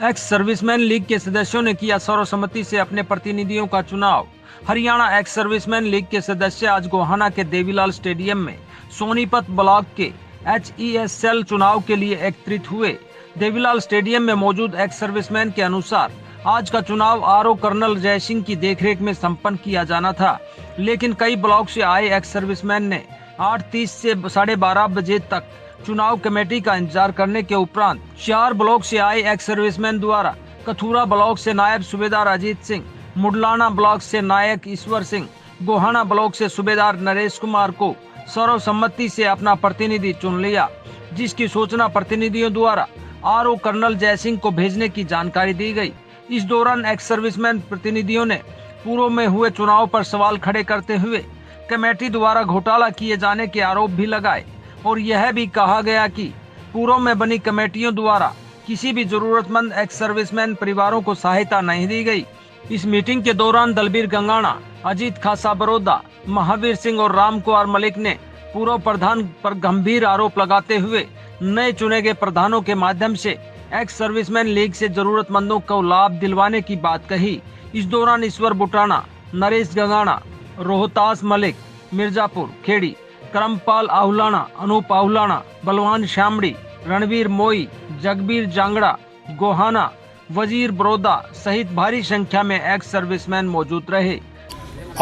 Ex serviceman league के सदस्यों ने किया सर्वसम्मति से अपने प्रतिनिधियों का चुनाव। हरियाणा एक्स सर्विसमैन लीग के सदस्य आज गोहाना के देवीलाल स्टेडियम में सोनीपत ब्लॉक के HES सेल चुनाव के लिए एकत्रित हुए। देवीलाल स्टेडियम में मौजूद एक्स सर्विसमैन के अनुसार आज का चुनाव RO कर्नल जयसिंह की देखरेख में संपन्न किया जाना था, लेकिन कई ब्लॉक से आए एक्स सर्विसमैन ने 8:30 से 12:30 बजे तक चुनाव कमेटी का इंतजार करने के उपरांत 4 ब्लॉक से आए एक्स सर्विसमैन द्वारा कथुरा ब्लॉक से नायब सूबेदार अजीत सिंह, मुडलाना ब्लॉक से नायक ईश्वर सिंह, गोहाना ब्लॉक से सूबेदार नरेश कुमार को सर्वसम्मति से अपना प्रतिनिधि चुन लिया, जिसकी सूचना प्रतिनिधियों द्वारा RO कर्नल जयसिंह को भेजने की जानकारी दी गई। इस दौरान एक्स सर्विसमैन प्रतिनिधियों ने पूर्व में हुए चुनाव पर सवाल खड़े करते हुए कमेटी द्वारा घोटाला किए जाने के आरोप भी लगाए और यह भी कहा गया कि पूर्व में बनी कमेटियों द्वारा किसी भी जरूरतमंद एक्स सर्विसमैन परिवारों को सहायता नहीं दी गई। इस मीटिंग के दौरान दलबीर गंगाना, अजीत खासा बरोदा, महावीर सिंह और राम कुमार मलिक ने पूर्व प्रधान पर गंभीर आरोप लगाते हुए नए चुने गए प्रधानों के माध्यम से एक्स सर्विसमैन लीग से जरूरतमंदों को लाभ दिलवाने की बात कही। इस दौरान ईश्वर बुटाना, नरेश गंगाना, रोहतास मलिक, मिर्जापुर खेड़ी, करमपाल आहुलाना, अनूप आहुलाना, बलवान शामड़ी, रणवीर मोई, जगबीर जांगड़ा, गोहाना, वजीर बरोदा सहित भारी संख्या में एक्स सर्विसमैन मौजूद रहे।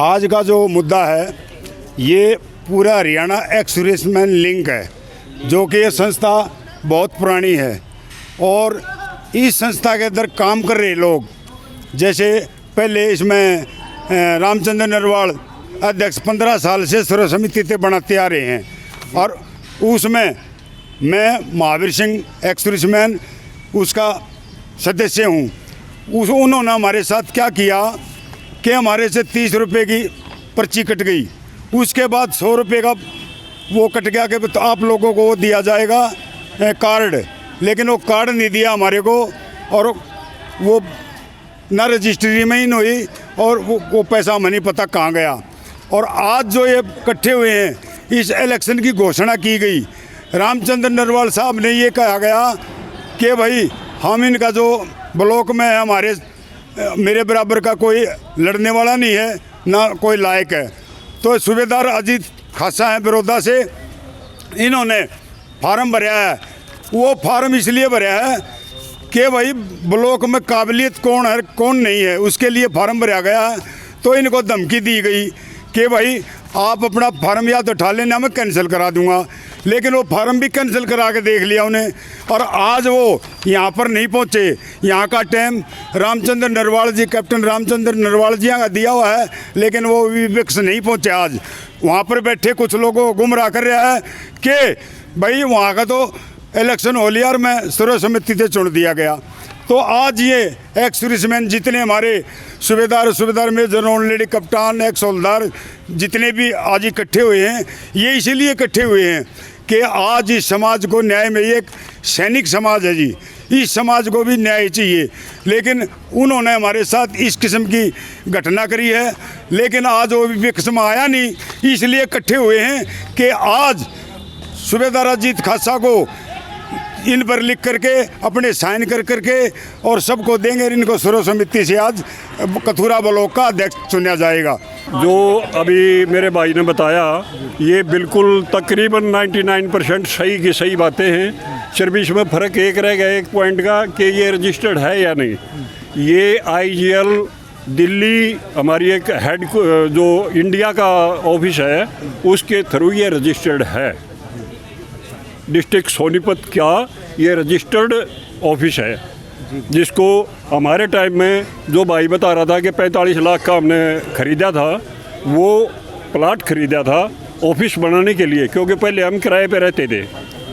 आज का जो मुद्दा है ये पूरा हरियाणा एक्स सर्विसमैन लीग है, जो कि ये संस्था बहुत पुरानी है और इस संस्था के अंदर काम कर रहे लोग, जैसे पहले इसमें रामचंद्र नरवाल अध्यक्ष 15 साल से सर्व समिति से बनाते आ रहे हैं और उसमें मैं महावीर सिंह एक्स सर्विसमैन उसका सदस्य हूँ। उन्होंने हमारे साथ क्या किया कि हमारे से 30 रुपये की पर्ची कट गई, उसके बाद 100 रुपये का वो कट गया कि तो आप लोगों को वो दिया जाएगा कार्ड, लेकिन वो कार्ड नहीं दिया हमारे को और वो ना रजिस्ट्री में ही नहीं हुई और वो पैसा हमें नहीं पता कहाँ गया। और आज जो ये इकट्ठे हुए हैं, इस इलेक्शन की घोषणा की गई, रामचंद्र नरवाल साहब ने ये कहा गया कि भाई हम इनका जो ब्लॉक में है मेरे बराबर का कोई लड़ने वाला नहीं है ना कोई लायक है। तो सूबेदार अजीत खासा है बड़ौदा से, इन्होंने फार्म भरा है। वो फार्म इसलिए भरा है कि भाई ब्लॉक में काबिलियत कौन है कौन नहीं है उसके लिए फार्म भरा गया है। तो इनको धमकी दी गई कि भाई आप अपना फार्म या तो उठा लेना, मैं कैंसिल करा दूंगा, लेकिन वो फार्म भी कैंसिल करा के देख लिया उन्हें और आज वो यहाँ पर नहीं पहुँचे। यहाँ का टाइम रामचंद्र नरवाल जी, कैप्टन रामचंद्र नरवाल जी का दिया हुआ है, लेकिन वो विपक्ष नहीं पहुँचे। आज वहाँ पर बैठे कुछ लोगों को गुमराह कर रहा है कि भाई वहाँ का तो इलेक्शन हो लिया और मैं सर्व समिति से चुन दिया गया। तो आज ये एक्स सर्विसमैन जितने हमारे सूबेदार मेजर लेडी कप्तान एक्स हवलदार जितने भी आज इकट्ठे हुए हैं, ये इसीलिए इकट्ठे हुए हैं कि आज इस समाज को न्याय में, ये एक सैनिक समाज है जी, इस समाज को भी न्याय चाहिए। लेकिन उन्होंने हमारे साथ इस किस्म की घटना करी है, लेकिन आज वो विपक्ष में आया नहीं, इसलिए इकट्ठे हुए हैं कि आज सूबेदार अजीत खासा को इन पर लिख करके अपने साइन कर करके और सबको देंगे। इनको सर्व समिति से आज कथुरा ब्लॉक का अध्यक्ष चुना जाएगा। जो अभी मेरे भाई ने बताया ये बिल्कुल तकरीबन 99% सही की सही बातें हैं। सिर्फ इसमें फ़र्क एक रह गया एक पॉइंट का कि ये रजिस्टर्ड है या नहीं। ये IGL दिल्ली हमारी एक हेड जो इंडिया का ऑफिस है उसके थ्रू ये रजिस्टर्ड है। डिस्ट्रिक्ट सोनीपत का ये रजिस्टर्ड ऑफिस है, जिसको हमारे टाइम में जो भाई बता रहा था कि 45 लाख का हमने ख़रीदा था, वो प्लाट ख़रीदा था ऑफिस बनाने के लिए, क्योंकि पहले हम किराए पे रहते थे।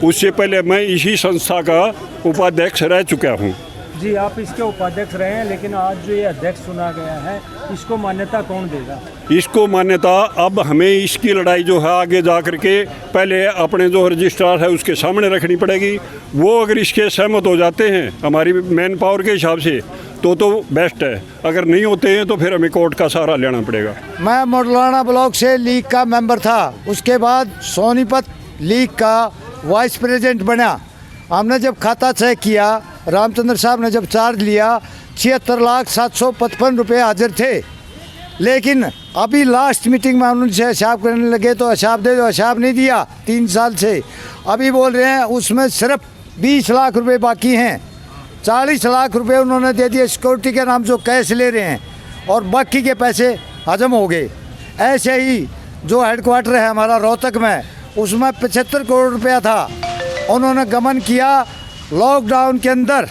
उससे पहले मैं इसी संस्था का उपाध्यक्ष रह चुका हूँ। जी, आप इसके उपाध्यक्ष रहे हैं, लेकिन आज जो ये अध्यक्ष चुना गया है इसको मान्यता कौन देगा? इसको मान्यता अब हमें इसकी लड़ाई जो है आगे जा कर के पहले अपने जो रजिस्ट्रार है उसके सामने रखनी पड़ेगी। वो अगर इसके सहमत हो जाते हैं हमारी मैन पावर के हिसाब से तो बेस्ट है, अगर नहीं होते हैं तो फिर हमें कोर्ट का सहारा लेना पड़ेगा। मैं मुडलाना ब्लॉक से लीग का मेंबर था, उसके बाद सोनीपत लीग का वाइस प्रेसिडेंट बना। हमने जब खाता चेक किया रामचंद्र साहब ने जब चार्ज लिया 76,755 रुपये हाजिर थे, लेकिन अभी लास्ट मीटिंग में उनसे हिसाब करने लगे तो हिसाब दे दो, हिसाब नहीं दिया 3 साल से। अभी बोल रहे हैं उसमें सिर्फ 20 लाख रुपए बाकी हैं, 40 लाख रुपए उन्होंने दे दिए सिक्योरिटी के नाम जो कैश ले रहे हैं, और बाकी के पैसे हजम हो गए। ऐसे ही जो हेडक्वार्टर है हमारा रोहतक में, उसमें 75 करोड़ रुपया था, उन्होंने गमन किया। लॉकडाउन के अंदर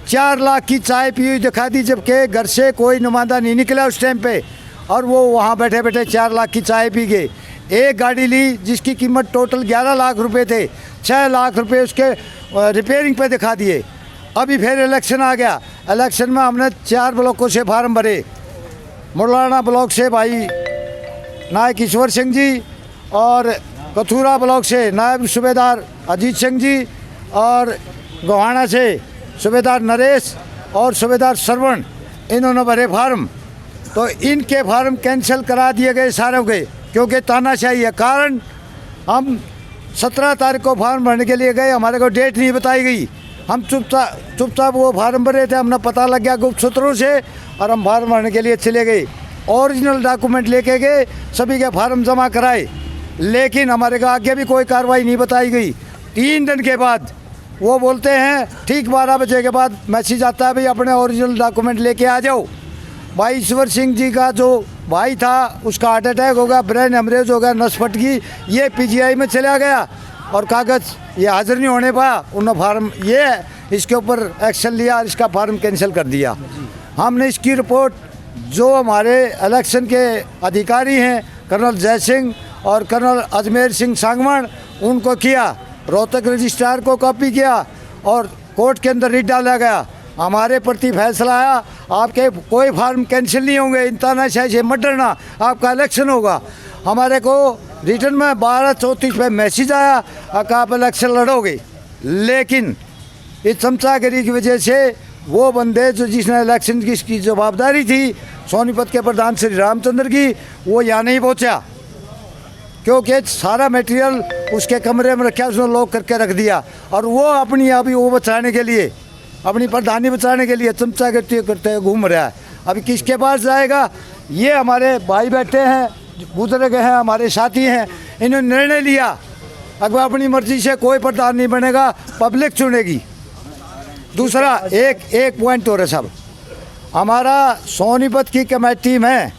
4 लाख की चाय पी हुई दिखा दी, जबकि घर से कोई नुमाइंदा नहीं निकला उस टाइम पे, और वो वहाँ बैठे बैठे 4 लाख की चाय पी गए। एक गाड़ी ली जिसकी कीमत टोटल 11 लाख रुपए थे, 6 लाख रुपए उसके रिपेयरिंग पे दिखा दिए। अभी फिर इलेक्शन आ गया, इलेक्शन में हमने 4 ब्लॉकों से फार्म भरे। मुरलाना ब्लॉक से भाई नायक ईश्वर सिंह जी, और कथूरा ब्लॉक से नायब सूबेदार अजीत सिंह जी, और गोहाना से सूबेदार नरेश और सूबेदार श्रवण, इन्होंने भरे फार्म। तो इनके फार्म कैंसिल करा दिए गए सारों के, क्योंकि तानाशाही है। कारण हम 17 तारीख को फार्म भरने के लिए गए, हमारे को डेट नहीं बताई गई, हम चुपचाप वो फार्म भरे थे, हमने पता लग गया गुप्त सूत्रों से, और हम फार्म भरने के लिए चले गए। ओरिजिनल डॉक्यूमेंट लेके गए, सभी के फार्म जमा कराए, लेकिन हमारे को आगे भी कोई कार्रवाई नहीं बताई गई। 3 दिन के बाद वो बोलते हैं ठीक 12 बजे के बाद मैसेज आता है, भाई अपने ओरिजिनल डॉक्यूमेंट लेके आ जाओ। भाई ईश्वर सिंह जी का जो भाई था उसका हार्ट अटैक हो गया, ब्रेन हेमरेज हो गया, नस फट गई, ये PGI में चला गया, और कागज़ ये हाजिर नहीं होने पाया। उन्होंने फार्म ये इसके ऊपर एक्शन लिया, इसका फार्म कैंसिल कर दिया। हमने इसकी रिपोर्ट जो हमारे इलेक्शन के अधिकारी हैं कर्नल जय सिंह और कर्नल अजमेर सिंह सांगवान, उनको किया, रोहतक रजिस्ट्रार को कॉपी किया, और कोर्ट के अंदर रिट डाला गया। हमारे प्रति फैसला आया, आपके कोई फार्म कैंसिल नहीं होंगे, इन तानाशाही से मत डरना, आपका इलेक्शन होगा। हमारे को रिटर्न में 12:34 पे मैसेज आया कि आप इलेक्शन लड़ोगे, लेकिन इस चमचागिरी की वजह से वो बंदे जो जिसने इलेक्शन की इसकी जवाबदारी थी सोनीपत के प्रधान श्री रामचंद्र की, वो यहाँ नहीं पहुँचा, क्योंकि सारा मटेरियल उसके कमरे में रखा, उसने लॉक करके रख दिया, और वो अपनी अभी वो बचाने के लिए, अपनी प्रधानी बचाने के लिए चमचागिरी करते घूम रहा है। अभी किसके पास जाएगा? ये हमारे भाई बैठे हैं, बुजुर्ग हैं, हमारे साथी हैं, इन्होंने निर्णय लिया अगर अपनी मर्जी से कोई प्रधान नहीं बनेगा, पब्लिक चुनेगी। दूसरा एक पॉइंट हो रहा साहब, हमारा सोनीपत की कमेटी में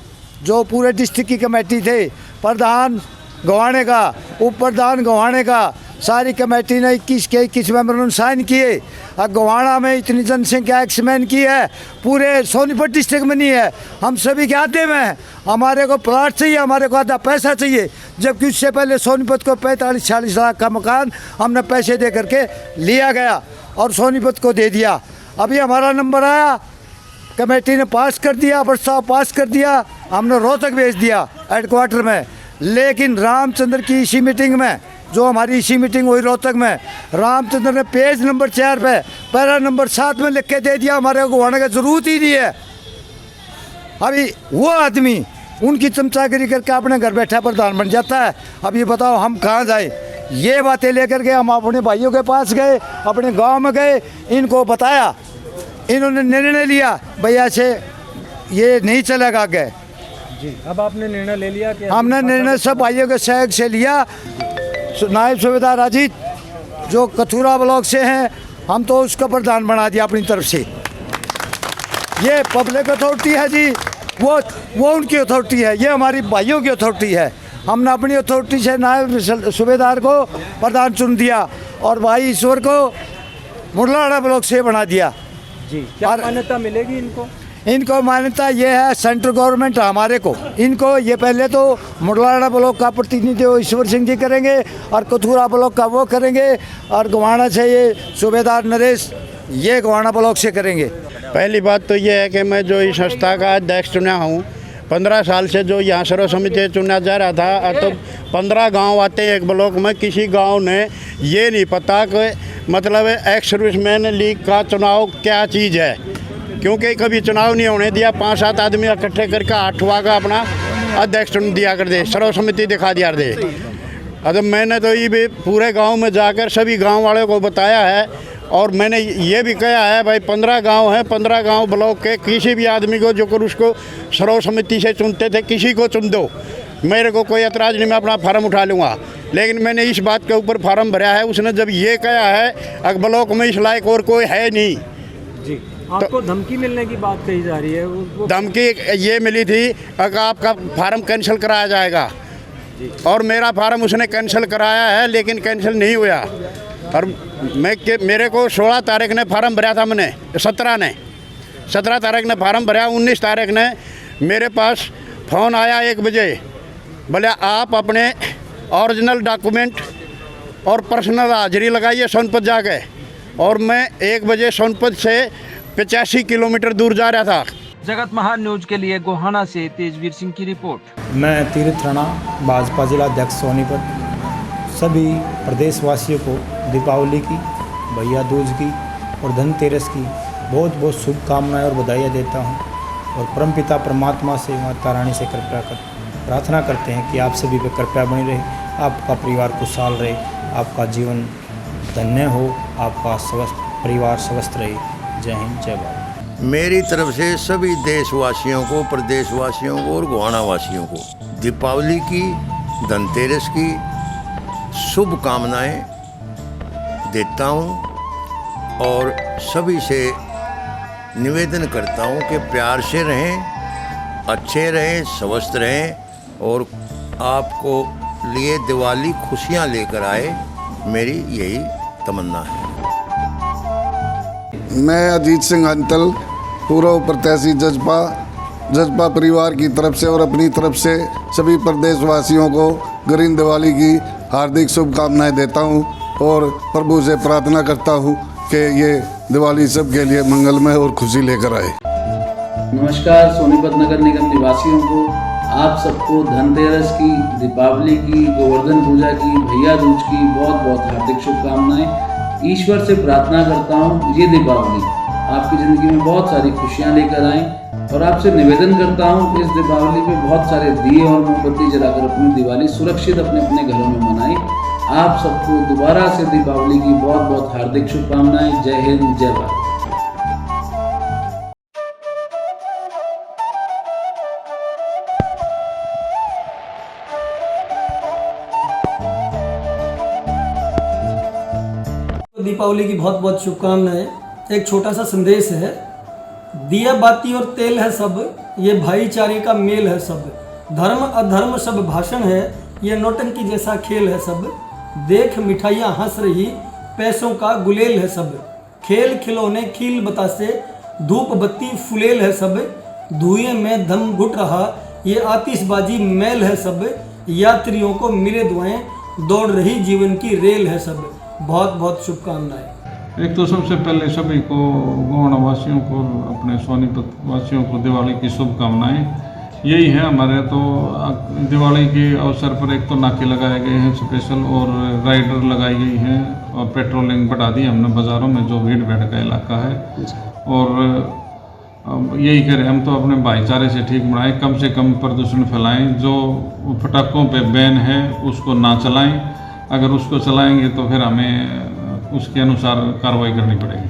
जो पूरे डिस्ट्रिक्ट की कमेटी थे, प्रधान गंवाने का, उप प्रधान गंवाने का, सारी कमेटी ने 21 के 21 मेंबर ने साइन किए। और गोहाना में इतनी जनसंख्या एक्समैन की है, पूरे सोनीपत डिस्ट्रिक्ट में नहीं है, हम सभी के आधे में है। हमारे को प्लाट चाहिए, हमारे को आधा पैसा चाहिए, जबकि उससे पहले सोनीपत को 45-40 लाख का मकान हमने पैसे दे करके लिया गया और सोनीपत को दे दिया। अभी हमारा नंबर आया, कमेटी ने पास कर दिया, प्रस्ताव पास कर दिया, हमने रोहतक भेज दिया हेडक्वार्टर में। लेकिन रामचंद्र की इसी मीटिंग में, जो हमारी इसी मीटिंग हुई रोहतक में, रामचंद्र ने पेज नंबर 4 पे पैरा नंबर 7 में लिख के दे दिया, हमारे को होने की ज़रूरत ही नहीं है। अभी वो आदमी उनकी चमचागिरी करके अपने घर बैठा प्रधान बन जाता है। अब ये बताओ हम कहाँ जाए? ये बातें लेकर के हम अपने भाइयों के पास गए, अपने गांव में गए, इनको बताया, इन्होंने निर्णय लिया भैया से ये नहीं चलेगा आगे जी। अब आपने निर्णय ले लिया कि हमने निर्णय सब भाइयों के सहयोग से लिया। नायब सूबेदार अजीत जो कथूरा ब्लॉक से हैं, हम तो उसका प्रधान बना दिया अपनी तरफ से। ये पब्लिक अथॉरिटी है जी, वो उनकी अथॉरिटी है, ये हमारी भाइयों की अथॉरिटी है। हमने अपनी अथॉरिटी से नायब सूबेदार को प्रधान चुन दिया और भाई ईश्वर को मुरलाना ब्लॉक से बना दिया जी। क्या मान्यता मिलेगी इनको? इनको मान्यता ये है, सेंट्रल गवर्नमेंट हमारे को, इनको ये पहले तो मुरलाना ब्लॉक का प्रतिनिधित्व ईश्वर सिंह जी करेंगे और कथूरा ब्लॉक का वो करेंगे, और गोहाना से ये सूबेदार नरेश ये गोहाना ब्लॉक से करेंगे। पहली बात तो ये है कि मैं जो इस संस्था का अध्यक्ष चुना हूँ, 15 साल से जो यहाँ सर्व समिति चुना जा रहा था, तो 15 गांव आते हैं एक ब्लॉक में, किसी गांव ने ये नहीं पता कि मतलब एक्स सर्विसमैन लीग का चुनाव क्या चीज़ है, क्योंकि कभी चुनाव नहीं होने दिया। 5-7 आदमी इकट्ठे करके 8वां का अपना अध्यक्ष चुन दिया कर दे, सर्व समिति दिखा दिया दे। अब मैंने तो ये भी पूरे गांव में जाकर सभी गांव वालों को बताया है, और मैंने ये भी कहा है भाई 15 गांव हैं, 15 गांव ब्लॉक के किसी भी आदमी को जो कर उसको सर्व समिति से चुनते थे किसी को चुन दो, मेरे को कोई एतराज़ नहीं, मैं अपना फार्म उठा लूँगा। लेकिन मैंने इस बात के ऊपर फार्म भरा है, उसने जब ये कहा है अगर ब्लॉक में इस लायक और कोई है नहीं। जी, आपको धमकी मिलने की बात कही जा रही है। धमकी ये मिली थी अगर आपका फार्म कैंसिल कराया जाएगा, और मेरा फार्म उसने कैंसिल कराया है लेकिन कैंसिल नहीं हुआ। और मेरे को 16 तारीख ने फार्म भरा था, मैंने 17 तारीख ने फार्म भरा। 19 तारीख ने मेरे पास फ़ोन आया 1 बजे, बोले आप अपने ओरिजिनल डॉक्यूमेंट और पर्सनल हाजिरी लगाइए सोनपत जाके। और मैं 1 बजे सोनपत से 85 किलोमीटर दूर जा रहा था। जगत महान न्यूज के लिए गोहाना से तेजवीर सिंह की रिपोर्ट। मैं तीर्थ राणा, भाजपा जिला अध्यक्ष सोनीपत, सभी प्रदेशवासियों को दीपावली की, भैया दूज की और धनतेरस की बहुत बहुत शुभकामनाएं और बधाइयाँ देता हूँ। और परमपिता परमात्मा से, माता रानी से प्रार्थना करते हैं कि आप सभी पे कृपया बनी रहे, आपका परिवार खुशहाल रहे, आपका जीवन धन्य हो, आपका परिवार स्वस्थ रहे। जय हिंद, जय भारत। मेरी तरफ से सभी देशवासियों को, प्रदेशवासियों को और गोहाना वासियों को दीपावली की, धनतेरस की शुभकामनाएं देता हूं। और सभी से निवेदन करता हूं कि प्यार से रहें, अच्छे रहें, स्वस्थ रहें और आपको लिए दिवाली खुशियां लेकर आए, मेरी यही तमन्ना है। मैं अजीत सिंह अंतल, पूर्व प्रत्याशी जजपा परिवार की तरफ से और अपनी तरफ से सभी प्रदेशवासियों को ग्रीन दिवाली की हार्दिक शुभकामनाएं देता हूं और प्रभु से प्रार्थना करता हूं कि ये दिवाली सबके लिए मंगलमय और खुशी लेकर आए। नमस्कार सोनीपत नगर निगम निवासियों को, आप सबको धनतेरस की, दीपावली की, गोवर्धन पूजा की, भैया दूज की बहुत बहुत हार्दिक शुभकामनाएं। ईश्वर से प्रार्थना करता हूँ ये दीपावली आपकी ज़िंदगी में बहुत सारी खुशियाँ लेकर आएँ। और आपसे निवेदन करता हूँ इस दीपावली पे बहुत सारे दिए और मोमबत्ती जलाकर अपनी दिवाली सुरक्षित अपने अपने घरों में मनाएं। आप सबको दोबारा से दीपावली की बहुत बहुत हार्दिक शुभकामनाएं। जय हिंद, जय भारत। दीपावली की बहुत बहुत शुभकामनाएं। एक छोटा सा संदेश है, दिया बाती और तेल है सब, ये भाईचारे का मेल है सब। धर्म अधर्म सब भाषण है, ये नौटंकी जैसा खेल है सब। देख मिठाइयाँ हंस रही, पैसों का गुलेल है सब। खेल खिलौने खील बतासे, धूप बत्ती फुलेल है सब। धुएं में दम घुट रहा, ये आतिशबाजी मैल है सब। यात्रियों को मिले दुआएं, दौड़ रही जीवन की रेल है सब। बहुत बहुत शुभकामनाएं। एक तो सबसे पहले सभी को, गोहाना वासियों को, अपने सोनीपत वासियों को दिवाली की शुभकामनाएं। यही है हमारे तो दिवाली के अवसर पर एक तो नाके लगाए गए हैं स्पेशल और राइडर लगाई गई हैं और पेट्रोलिंग बढ़ा दी हमने बाज़ारों में जो भीड़ भाड़ का इलाका है। और यही करें हम तो अपने भाईचारे से ठीक मनाएं, कम से कम प्रदूषण फैलाएं। जो पटाखों पे बैन है उसको ना चलाएं, अगर उसको चलाएंगे तो फिर हमें उसके अनुसार कार्रवाई करनी पड़ेगी।